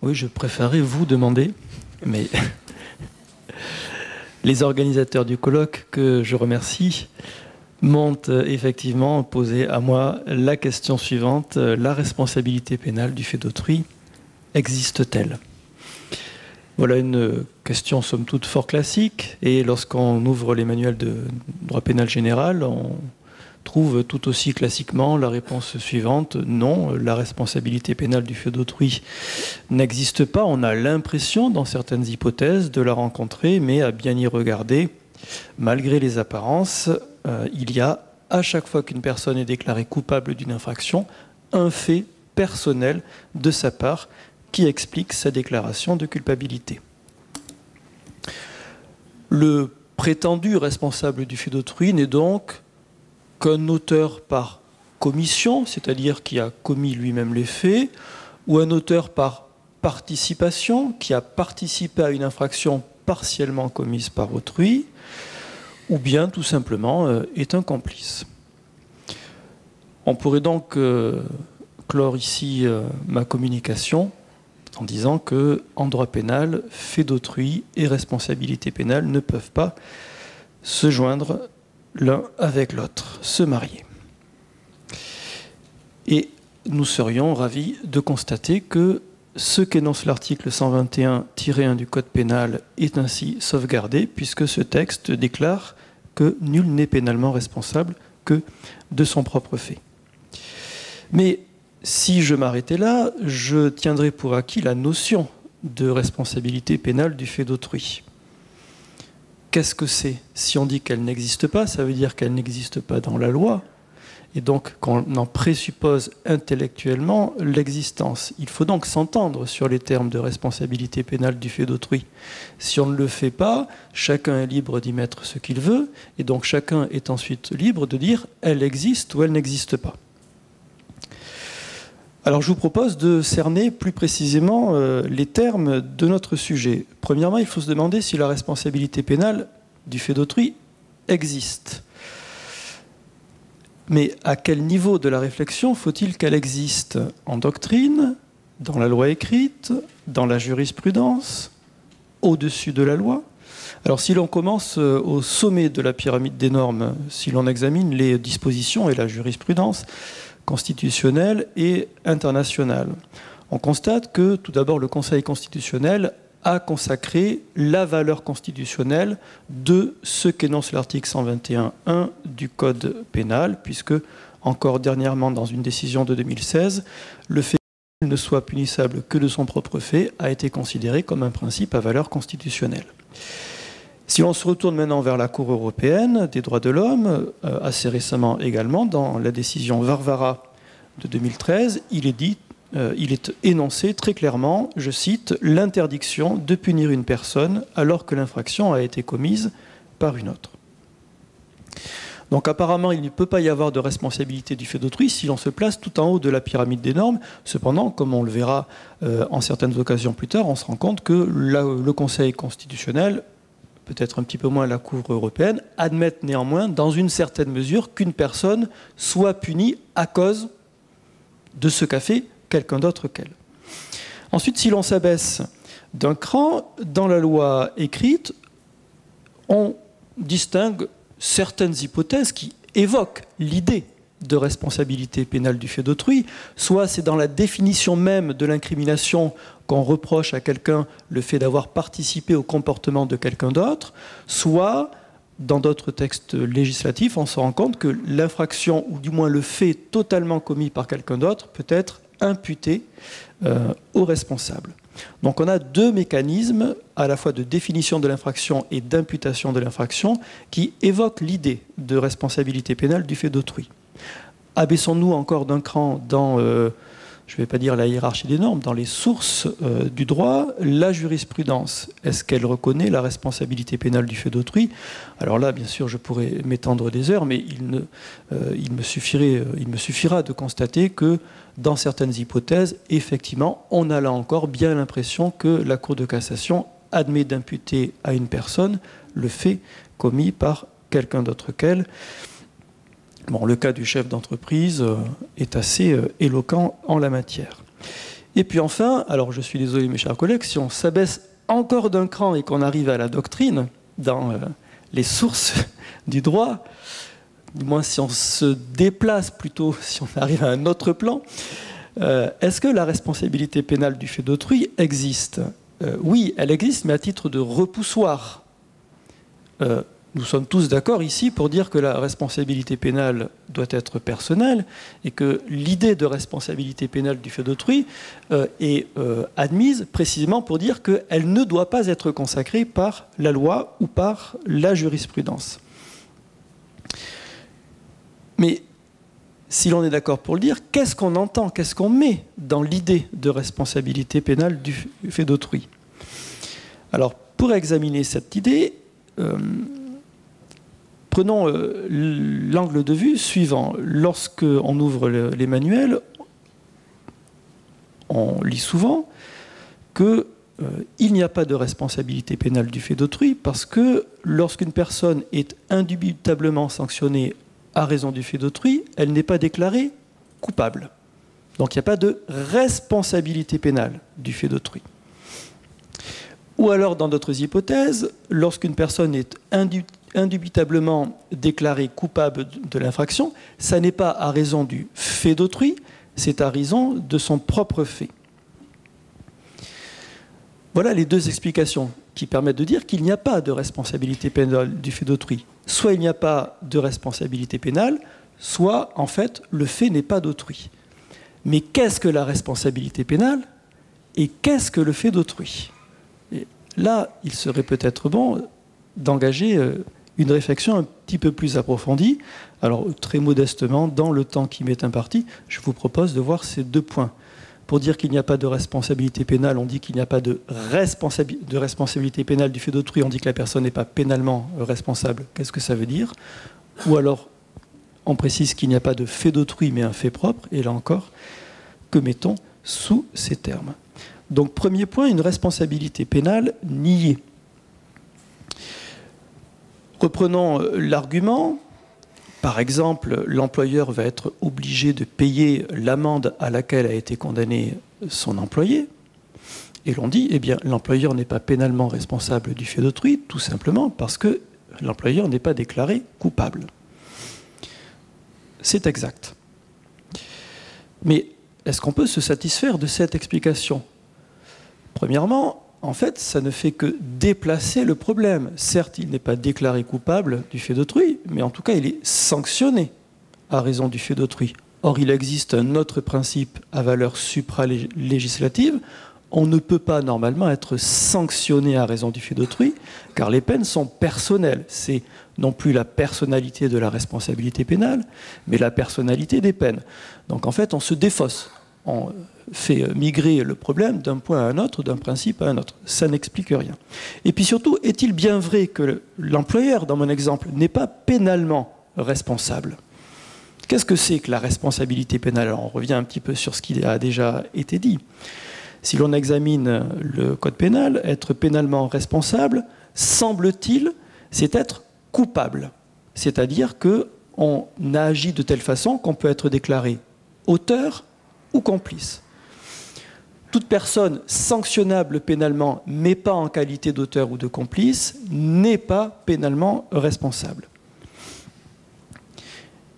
Oui, je préférais vous demander, mais les organisateurs du colloque, que je remercie, m'ont effectivement posé à moi la question suivante. La responsabilité pénale du fait d'autrui existe-t-elle? Voilà une question somme toute fort classique, et lorsqu'on ouvre les manuels de droit pénal général, on trouve tout aussi classiquement la réponse suivante: non, la responsabilité pénale du fait d'autrui n'existe pas. On a l'impression, dans certaines hypothèses, de la rencontrer, mais à bien y regarder, malgré les apparences, il y a, à chaque fois qu'une personne est déclarée coupable d'une infraction, un fait personnel de sa part qui explique sa déclaration de culpabilité. Le prétendu responsable du fait d'autrui n'est donc qu'un auteur par commission, c'est-à-dire qui a commis lui-même les faits, ou un auteur par participation, qui a participé à une infraction partiellement commise par autrui, ou bien tout simplement est un complice. On pourrait donc clore ici ma communication en disant que, en droit pénal, fait d'autrui et responsabilité pénale ne peuvent pas se joindre l'un avec l'autre, se marier. Et nous serions ravis de constater que ce qu'énonce l'article 121-1 du Code pénal est ainsi sauvegardé, puisque ce texte déclare que nul n'est pénalement responsable que de son propre fait. Mais si je m'arrêtais là, je tiendrais pour acquis la notion de responsabilité pénale du fait d'autrui. Qu'est-ce que c'est? Si on dit qu'elle n'existe pas, ça veut dire qu'elle n'existe pas dans la loi, et donc qu'on en présuppose intellectuellement l'existence. Il faut donc s'entendre sur les termes de responsabilité pénale du fait d'autrui. Si on ne le fait pas, chacun est libre d'y mettre ce qu'il veut, et donc chacun est ensuite libre de dire elle existe ou elle n'existe pas. Alors je vous propose de cerner plus précisément les termes de notre sujet. Premièrement, il faut se demander si la responsabilité pénale du fait d'autrui existe. Mais à quel niveau de la réflexion faut-il qu'elle existe? En doctrine, dans la loi écrite, dans la jurisprudence, au-dessus de la loi? Alors si l'on commence au sommet de la pyramide des normes, si l'on examine les dispositions et la jurisprudence constitutionnelle et internationale, on constate que tout d'abord le Conseil constitutionnel a consacré la valeur constitutionnelle de ce qu'énonce l'article 121.1 du Code pénal, puisque, encore dernièrement dans une décision de 2016, le fait qu'il ne soit punissable que de son propre fait a été considéré comme un principe à valeur constitutionnelle. Si l'on se retourne maintenant vers la Cour européenne des droits de l'homme, assez récemment également, dans la décision Varvara de 2013, il est énoncé très clairement, je cite, « l'interdiction de punir une personne alors que l'infraction a été commise par une autre ». Donc apparemment, il ne peut pas y avoir de responsabilité du fait d'autrui si l'on se place tout en haut de la pyramide des normes. Cependant, comme on le verra en certaines occasions plus tard, on se rend compte que le Conseil constitutionnel, peut-être un petit peu moins la Cour européenne, admettent néanmoins, dans une certaine mesure, qu'une personne soit punie à cause de ce qu'a fait quelqu'un d'autre qu'elle. Ensuite, si l'on s'abaisse d'un cran, dans la loi écrite, on distingue certaines hypothèses qui évoquent l'idée de responsabilité pénale du fait d'autrui. Soit c'est dans la définition même de l'incrimination qu'on reproche à quelqu'un le fait d'avoir participé au comportement de quelqu'un d'autre, soit dans d'autres textes législatifs, on se rend compte que l'infraction, ou du moins le fait totalement commis par quelqu'un d'autre, peut être imputé au responsable. Donc on a deux mécanismes, à la fois de définition de l'infraction et d'imputation de l'infraction, qui évoquent l'idée de responsabilité pénale du fait d'autrui. Abaissons-nous encore d'un cran dans, je ne vais pas dire la hiérarchie des normes, dans les sources du droit, la jurisprudence. Est-ce qu'elle reconnaît la responsabilité pénale du fait d'autrui? Alors là, bien sûr, je pourrais m'étendre des heures, mais il me suffira de constater que dans certaines hypothèses, effectivement, on a là encore bien l'impression que la Cour de cassation admet d'imputer à une personne le fait commis par quelqu'un d'autre qu'elle. Bon, le cas du chef d'entreprise est assez éloquent en la matière. Et puis enfin, alors je suis désolé mes chers collègues, si on s'abaisse encore d'un cran et qu'on arrive à la doctrine, dans les sources du droit, du moins si on se déplace plutôt, si on arrive à un autre plan, est-ce que la responsabilité pénale du fait d'autrui existe? Oui, elle existe, mais à titre de repoussoir. Nous sommes tous d'accord ici pour dire que la responsabilité pénale doit être personnelle et que l'idée de responsabilité pénale du fait d'autrui est admise précisément pour dire qu'elle ne doit pas être consacrée par la loi ou par la jurisprudence. Mais si l'on est d'accord pour le dire, qu'est-ce qu'on entend, qu'est-ce qu'on met dans l'idée de responsabilité pénale du fait d'autrui? Alors, pour examiner cette idée, prenons l'angle de vue suivant. Lorsqu'on ouvre les manuels, on lit souvent qu'il n'y a pas de responsabilité pénale du fait d'autrui parce que lorsqu'une personne est indubitablement sanctionnée à raison du fait d'autrui, elle n'est pas déclarée coupable. Donc il n'y a pas de responsabilité pénale du fait d'autrui. Ou alors, dans d'autres hypothèses, lorsqu'une personne est indubitablement déclarée coupable de l'infraction, ça n'est pas à raison du fait d'autrui, c'est à raison de son propre fait. Voilà les deux explications qui permettent de dire qu'il n'y a pas de responsabilité pénale du fait d'autrui. Soit il n'y a pas de responsabilité pénale, soit, en fait, le fait n'est pas d'autrui. Mais qu'est-ce que la responsabilité pénale et qu'est-ce que le fait d'autrui? Et là, il serait peut-être bon d'engager une réflexion un petit peu plus approfondie. Alors, très modestement, dans le temps qui m'est imparti, je vous propose de voir ces deux points. Pour dire qu'il n'y a pas de responsabilité pénale, on dit qu'il n'y a pas de responsabilité pénale du fait d'autrui, on dit que la personne n'est pas pénalement responsable. Qu'est-ce que ça veut dire? Ou alors, on précise qu'il n'y a pas de fait d'autrui, mais un fait propre. Et là encore, que mettons sous ces termes? Donc, premier point, une responsabilité pénale niée. Reprenons l'argument. Par exemple, l'employeur va être obligé de payer l'amende à laquelle a été condamné son employé. Et l'on dit, eh bien, l'employeur n'est pas pénalement responsable du fait d'autrui, tout simplement parce que l'employeur n'est pas déclaré coupable. C'est exact. Mais est-ce qu'on peut se satisfaire de cette explication? Premièrement, en fait, ça ne fait que déplacer le problème. Certes, il n'est pas déclaré coupable du fait d'autrui, mais en tout cas, il est sanctionné à raison du fait d'autrui. Or, il existe un autre principe à valeur supralégislative. On ne peut pas normalement être sanctionné à raison du fait d'autrui, car les peines sont personnelles. C'est non plus la personnalité de la responsabilité pénale, mais la personnalité des peines. Donc, en fait, on se défausse. On fait migrer le problème d'un point à un autre, d'un principe à un autre. Ça n'explique rien. Et puis surtout, est-il bien vrai que l'employeur, dans mon exemple, n'est pas pénalement responsable? Qu'est-ce que c'est que la responsabilité pénale? Alors, on revient un petit peu sur ce qui a déjà été dit. Si l'on examine le code pénal, être pénalement responsable, semble-t-il, c'est être coupable. C'est-à-dire qu'on a agi de telle façon qu'on peut être déclaré auteur ou complice. Toute personne sanctionnable pénalement, mais pas en qualité d'auteur ou de complice, n'est pas pénalement responsable.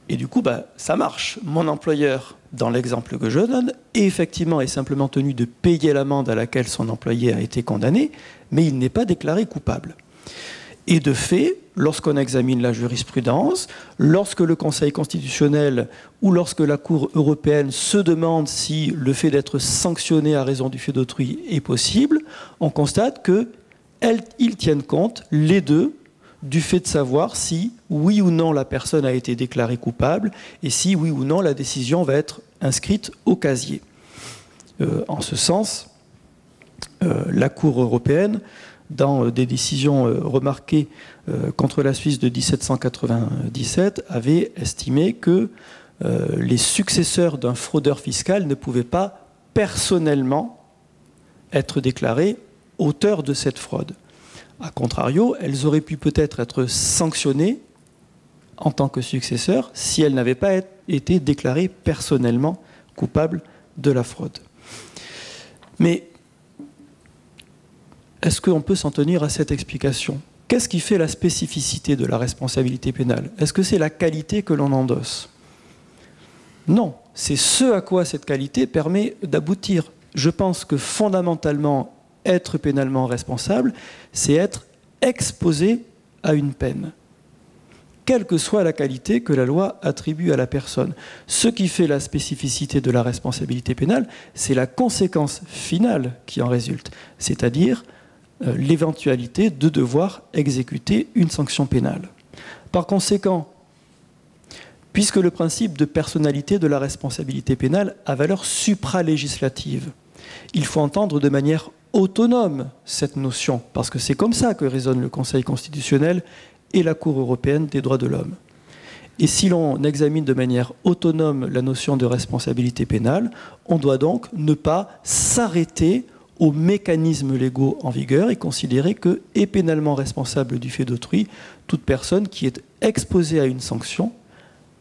Et du coup, ça marche. Mon employeur, dans l'exemple que je donne, effectivement est simplement tenu de payer l'amende à laquelle son employé a été condamné, mais il n'est pas déclaré coupable. Et de fait, lorsqu'on examine la jurisprudence, lorsque le Conseil constitutionnel ou lorsque la Cour européenne se demande si le fait d'être sanctionné à raison du fait d'autrui est possible, on constate qu'ils tiennent compte, les deux, du fait de savoir si, oui ou non, la personne a été déclarée coupable et si, oui ou non, la décision va être inscrite au casier. En ce sens, la Cour européenne, dans des décisions remarquées contre la Suisse de 1797, avait estimé que les successeurs d'un fraudeur fiscal ne pouvaient pas personnellement être déclarés auteurs de cette fraude. A contrario, elles auraient pu peut-être être sanctionnées en tant que successeurs si elles n'avaient pas été déclarées personnellement coupables de la fraude. Mais est-ce qu'on peut s'en tenir à cette explication? Qu'est-ce qui fait la spécificité de la responsabilité pénale? Est-ce que c'est la qualité que l'on endosse? Non, c'est ce à quoi cette qualité permet d'aboutir. Je pense que fondamentalement, être pénalement responsable, c'est être exposé à une peine, quelle que soit la qualité que la loi attribue à la personne. Ce qui fait la spécificité de la responsabilité pénale, c'est la conséquence finale qui en résulte, c'est-à-dire l'éventualité de devoir exécuter une sanction pénale. Par conséquent, puisque le principe de personnalité de la responsabilité pénale a valeur supralégislative, il faut entendre de manière autonome cette notion, parce que c'est comme ça que raisonne le Conseil constitutionnel et la Cour européenne des droits de l'homme. Et si l'on examine de manière autonome la notion de responsabilité pénale, on doit donc ne pas s'arrêter aux mécanismes légaux en vigueur et considérer que est pénalement responsable du fait d'autrui toute personne qui est exposée à une sanction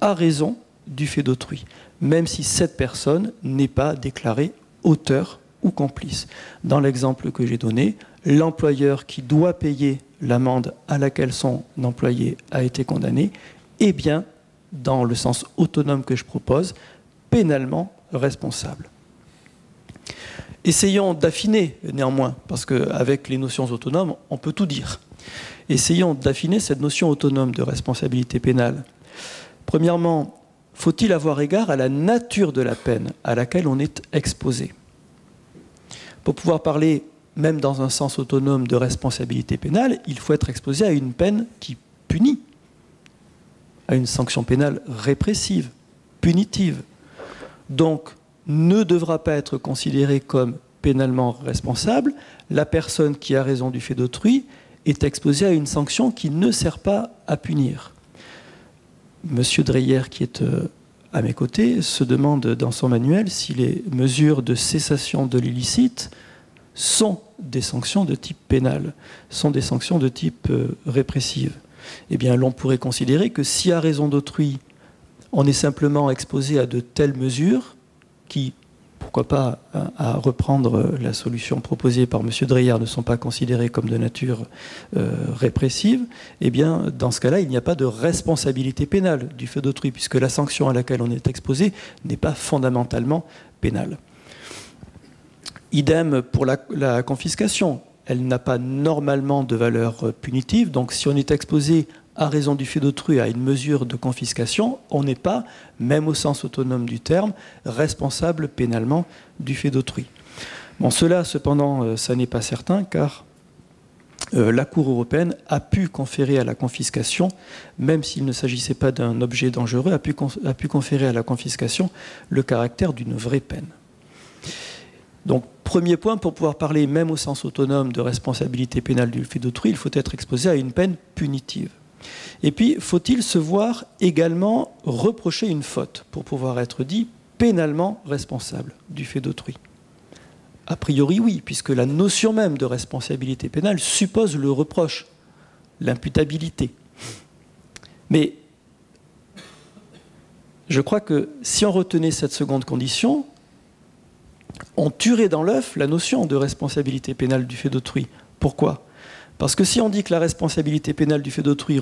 à raison du fait d'autrui, même si cette personne n'est pas déclarée auteur ou complice. Dans l'exemple que j'ai donné, l'employeur qui doit payer l'amende à laquelle son employé a été condamné est bien, dans le sens autonome que je propose, pénalement responsable. Essayons d'affiner néanmoins, parce qu'avec les notions autonomes, on peut tout dire. Essayons d'affiner cette notion autonome de responsabilité pénale. Premièrement, faut-il avoir égard à la nature de la peine à laquelle on est exposé? Pour pouvoir parler, même dans un sens autonome, de responsabilité pénale, il faut être exposé à une peine qui punit, à une sanction pénale répressive, punitive. Donc, ne devra pas être considérée comme pénalement responsable la personne qui a raison du fait d'autrui est exposée à une sanction qui ne sert pas à punir. Monsieur Dreyer, qui est à mes côtés, se demande dans son manuel si les mesures de cessation de l'illicite sont des sanctions de type pénal, sont des sanctions de type répressive. Eh bien, l'on pourrait considérer que si à raison d'autrui, on est simplement exposé à de telles mesures qui, pourquoi pas, à reprendre la solution proposée par M. Dreyer, ne sont pas considérées comme de nature répressive, eh bien, dans ce cas-là, il n'y a pas de responsabilité pénale du fait d'autrui, puisque la sanction à laquelle on est exposé n'est pas fondamentalement pénale. Idem pour la confiscation. Elle n'a pas normalement de valeur punitive, donc si on est exposé à raison du fait d'autrui à une mesure de confiscation, on n'est pas, même au sens autonome du terme, responsable pénalement du fait d'autrui. Bon, cela, cependant, ça n'est pas certain, car la Cour européenne a pu conférer à la confiscation, même s'il ne s'agissait pas d'un objet dangereux, a pu conférer à la confiscation le caractère d'une vraie peine. Donc, premier point, pour pouvoir parler, même au sens autonome, de responsabilité pénale du fait d'autrui, il faut être exposé à une peine punitive. Et puis, faut-il se voir également reprocher une faute pour pouvoir être dit pénalement responsable du fait d'autrui? A priori, oui, puisque la notion même de responsabilité pénale suppose le reproche, l'imputabilité. Mais je crois que si on retenait cette seconde condition, on tuerait dans l'œuf la notion de responsabilité pénale du fait d'autrui. Pourquoi ? Parce que si on dit que la responsabilité pénale du fait d'autrui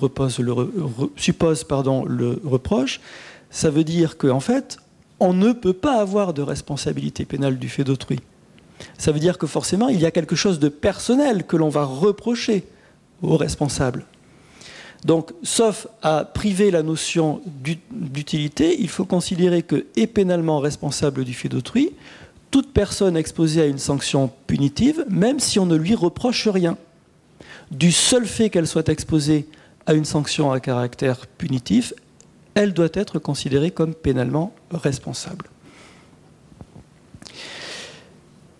suppose le reproche, ça veut dire qu'en fait, on ne peut pas avoir de responsabilité pénale du fait d'autrui. Ça veut dire que forcément, il y a quelque chose de personnel que l'on va reprocher au responsable. Donc, sauf à priver la notion d'utilité, il faut considérer que est pénalement responsable du fait d'autrui toute personne exposée à une sanction punitive, même si on ne lui reproche rien. Du seul fait qu'elle soit exposée à une sanction à caractère punitif, elle doit être considérée comme pénalement responsable.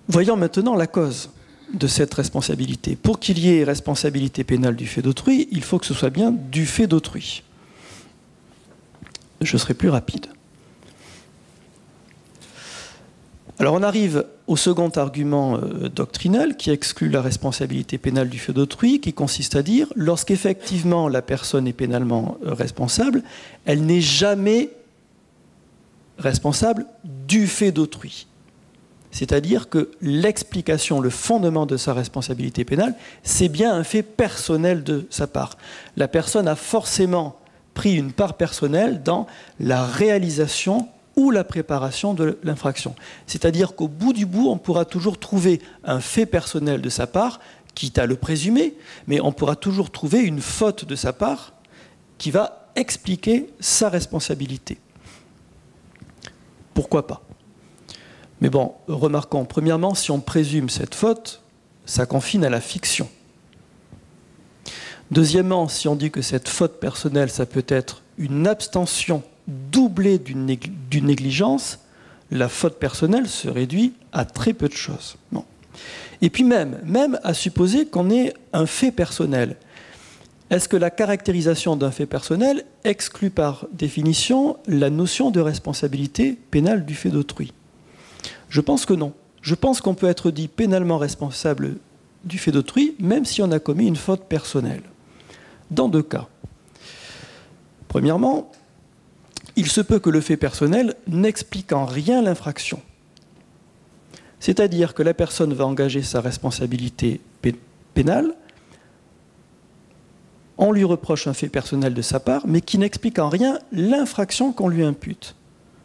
Voyons maintenant la cause de cette responsabilité. Pour qu'il y ait responsabilité pénale du fait d'autrui, il faut que ce soit bien du fait d'autrui. Je serai plus rapide. Alors on arrive au second argument doctrinal qui exclut la responsabilité pénale du fait d'autrui, qui consiste à dire, lorsqu'effectivement la personne est pénalement responsable, elle n'est jamais responsable du fait d'autrui. C'est-à-dire que l'explication, le fondement de sa responsabilité pénale, c'est bien un fait personnel de sa part. La personne a forcément pris une part personnelle dans la réalisation ou la préparation de l'infraction. C'est-à-dire qu'au bout du bout, on pourra toujours trouver un fait personnel de sa part, quitte à le présumer, mais on pourra toujours trouver une faute de sa part qui va expliquer sa responsabilité. Pourquoi pas? Mais bon, remarquons, premièrement, si on présume cette faute, ça confine à la fiction. Deuxièmement, si on dit que cette faute personnelle, ça peut être une abstention doublée d'une négligence, la faute personnelle se réduit à très peu de choses. Bon. Et puis même à supposer qu'on ait un fait personnel, est-ce que la caractérisation d'un fait personnel exclut par définition la notion de responsabilité pénale du fait d'autrui? Je pense que non. Je pense qu'on peut être dit pénalement responsable du fait d'autrui, même si on a commis une faute personnelle. Dans deux cas. Premièrement, il se peut que le fait personnel n'explique en rien l'infraction. C'est-à-dire que la personne va engager sa responsabilité pénale, on lui reproche un fait personnel de sa part, mais qui n'explique en rien l'infraction qu'on lui impute.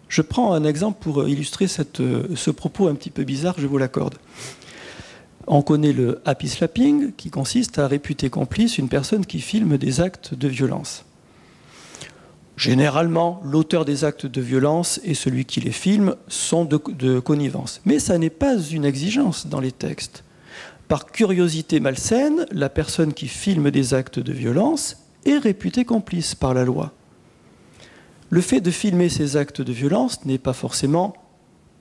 Je prends un exemple pour illustrer ce propos un petit peu bizarre, je vous l'accorde. On connaît le happy slapping, qui consiste à réputer complice une personne qui filme des actes de violence. Généralement, l'auteur des actes de violence et celui qui les filme sont de connivence. Mais ça n'est pas une exigence dans les textes. Par curiosité malsaine, la personne qui filme des actes de violence est réputée complice par la loi. Le fait de filmer ces actes de violence n'est pas forcément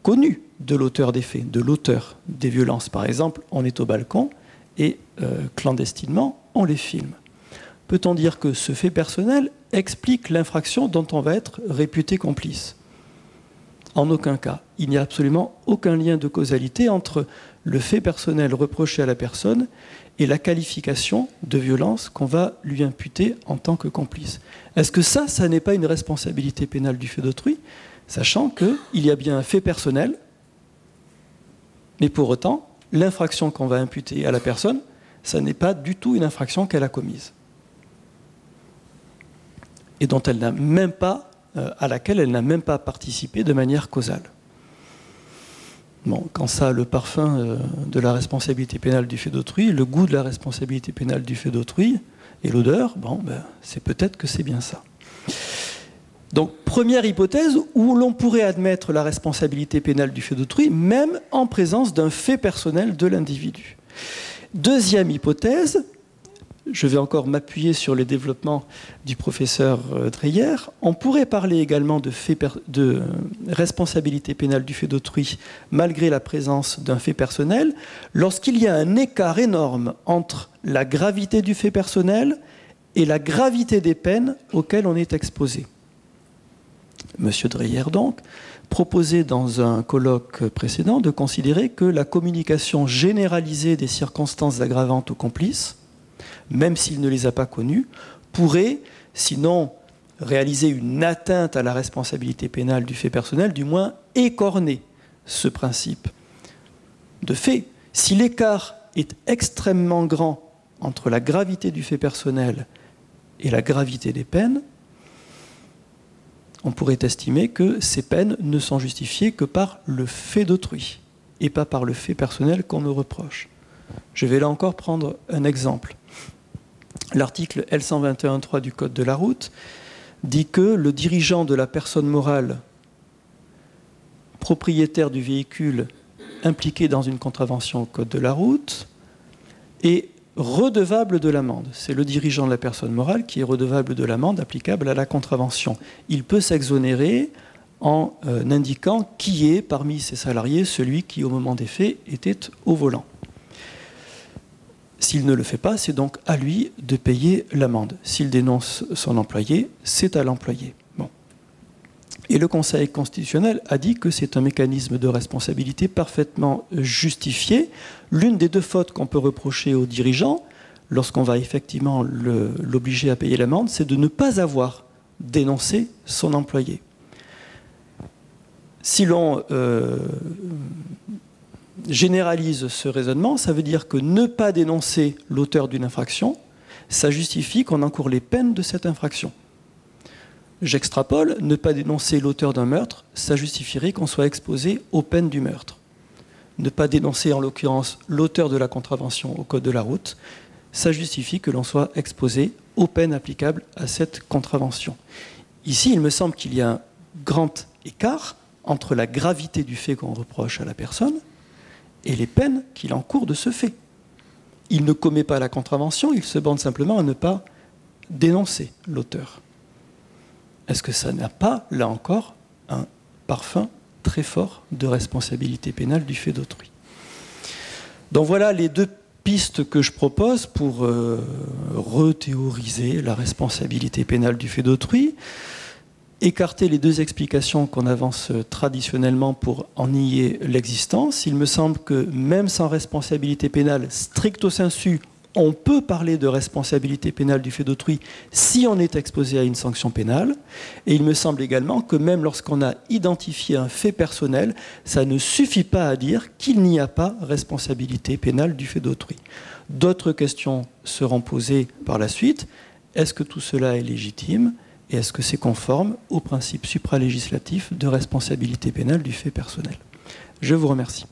connu de l'auteur des faits, de l'auteur des violences. Par exemple, on est au balcon et clandestinement, on les filme. Peut-on dire que ce fait personnel explique l'infraction dont on va être réputé complice? En aucun cas. Il n'y a absolument aucun lien de causalité entre le fait personnel reproché à la personne et la qualification de violence qu'on va lui imputer en tant que complice. Est-ce que ça n'est pas une responsabilité pénale du fait d'autrui, sachant qu'il y a bien un fait personnel, mais pour autant, l'infraction qu'on va imputer à la personne, ça n'est pas du tout une infraction qu'elle a commise. Et dont elle n'a même pas, à laquelle elle n'a même pas participé de manière causale. Bon, quand ça a le parfum de la responsabilité pénale du fait d'autrui, le goût de la responsabilité pénale du fait d'autrui et l'odeur, bon, c'est peut-être que c'est bien ça. Donc, première hypothèse où l'on pourrait admettre la responsabilité pénale du fait d'autrui, même en présence d'un fait personnel de l'individu. Deuxième hypothèse, je vais encore m'appuyer sur les développements du professeur Dreyer, on pourrait parler également de responsabilité pénale du fait d'autrui malgré la présence d'un fait personnel, lorsqu'il y a un écart énorme entre la gravité du fait personnel et la gravité des peines auxquelles on est exposé. Monsieur Dreyer, donc, proposait dans un colloque précédent de considérer que la communication généralisée des circonstances aggravantes aux complices, même s'il ne les a pas connues, pourrait, sinon réaliser une atteinte à la responsabilité pénale du fait personnel, du moins écorner ce principe. De fait, si l'écart est extrêmement grand entre la gravité du fait personnel et la gravité des peines, on pourrait estimer que ces peines ne sont justifiées que par le fait d'autrui et pas par le fait personnel qu'on nous reproche. Je vais là encore prendre un exemple. L'article L121.3 du Code de la route dit que le dirigeant de la personne morale propriétaire du véhicule impliqué dans une contravention au Code de la route est redevable de l'amende. C'est le dirigeant de la personne morale qui est redevable de l'amende applicable à la contravention. Il peut s'exonérer en indiquant qui est, parmi ses salariés, celui qui, au moment des faits, était au volant. S'il ne le fait pas, c'est donc à lui de payer l'amende. S'il dénonce son employé, c'est à l'employé. Bon. Et le Conseil constitutionnel a dit que c'est un mécanisme de responsabilité parfaitement justifié. L'une des deux fautes qu'on peut reprocher au dirigeant, lorsqu'on va effectivement l'obliger à payer l'amende, c'est de ne pas avoir dénoncé son employé. Si l'on généralise ce raisonnement, ça veut dire que ne pas dénoncer l'auteur d'une infraction, ça justifie qu'on encourt les peines de cette infraction. J'extrapole, ne pas dénoncer l'auteur d'un meurtre, ça justifierait qu'on soit exposé aux peines du meurtre. Ne pas dénoncer en l'occurrence l'auteur de la contravention au code de la route, ça justifie que l'on soit exposé aux peines applicables à cette contravention. Ici, il me semble qu'il y a un grand écart entre la gravité du fait qu'on reproche à la personne et les peines qu'il encourt de ce fait. Il ne commet pas la contravention, il se borne simplement à ne pas dénoncer l'auteur. Est-ce que ça n'a pas, là encore, un parfum très fort de responsabilité pénale du fait d'autrui? Donc voilà les deux pistes que je propose pour rethéoriser la responsabilité pénale du fait d'autrui, écarter les deux explications qu'on avance traditionnellement pour en nier l'existence. Il me semble que même sans responsabilité pénale stricto sensu, on peut parler de responsabilité pénale du fait d'autrui si on est exposé à une sanction pénale. Et il me semble également que même lorsqu'on a identifié un fait personnel, ça ne suffit pas à dire qu'il n'y a pas responsabilité pénale du fait d'autrui. D'autres questions seront posées par la suite. Est-ce que tout cela est légitime ? Et est-ce que c'est conforme au principe supralégislatif de responsabilité pénale du fait personnel ? Je vous remercie.